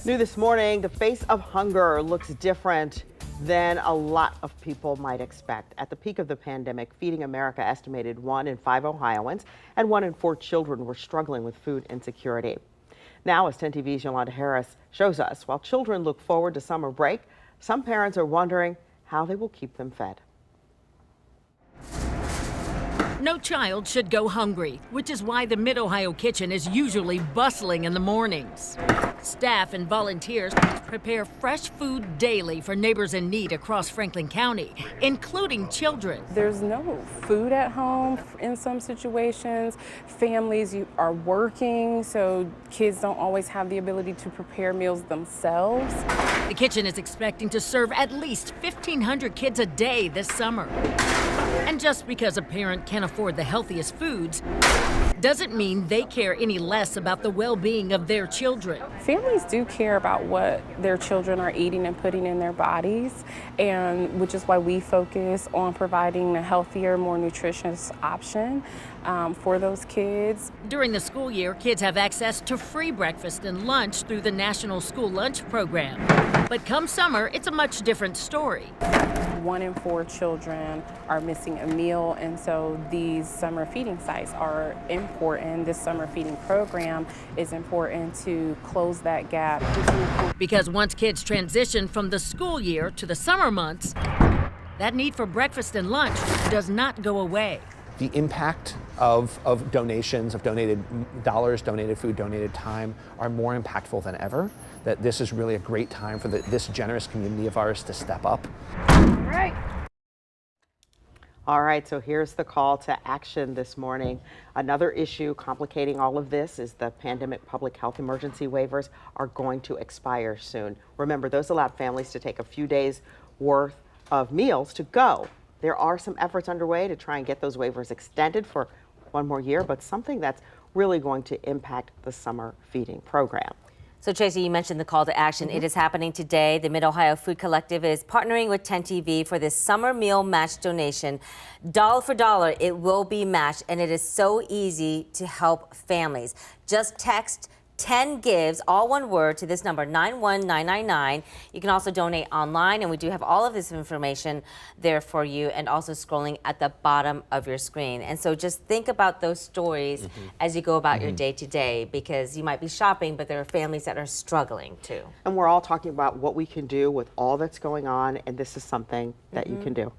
New this morning, the face of hunger looks different than a lot of people might expect. At the peak of the pandemic, Feeding America estimated 1 in 5 Ohioans and 1 in 4 children were struggling with food insecurity. Now, as 10 TV's Yolanda Harris shows us, while children look forward to summer break, some parents are wondering how they will keep them fed. No child should go hungry, which is why the MidOhio Kitchen is usually bustling in the mornings. Staff and volunteers prepare fresh food daily for neighbors in need across Franklin County, including children. There's no food at home in some situations. Families are working, so kids don't always have the ability to prepare meals themselves. The kitchen is expecting to serve at least 1,500 kids a day this summer. And just because a parent can't afford the healthiest foods doesn't mean they care any less about the well-being of their children. Families do care about what their children are eating and putting in their bodies, and which is why we focus on providing a healthier, more nutritious option for those kids. During the school year, kids have access to free breakfast and lunch through the National School Lunch Program. But come summer, it's a much different story. 1 in 4 children are missing a meal, and so these summer feeding sites are important. This summer feeding program is important to close that gap. Because once kids transition from the school year to the summer months, that need for breakfast and lunch does not go away. The impact of donations, of donated dollars, donated food, donated time are more impactful than ever. That this is really a great time for this generous community of ours to step up. All right, so here's the call to action this morning. Another issue complicating all of this is the pandemic public health emergency waivers are going to expire soon. Remember, those allowed families to take a few days worth of meals to go. There are some efforts underway to try and get those waivers extended for 1 more year, but something that's really going to impact the summer feeding program. So Tracy, you mentioned the call to action. It is happening today. The MidOhio Food Collective is partnering with 10 TV for this summer meal match donation. Dollar for dollar, it will be matched, and it is so easy to help families. Just text 10 gives, all one word, to this number 91999. You can also donate online, and we do have all of this information there for you, and also scrolling at the bottom of your screen. And so just think about those stories as you go about your day to day, because you might be shopping, but there are families that are struggling too. And we're all talking about what we can do with all that's going on, and this is something that you can do.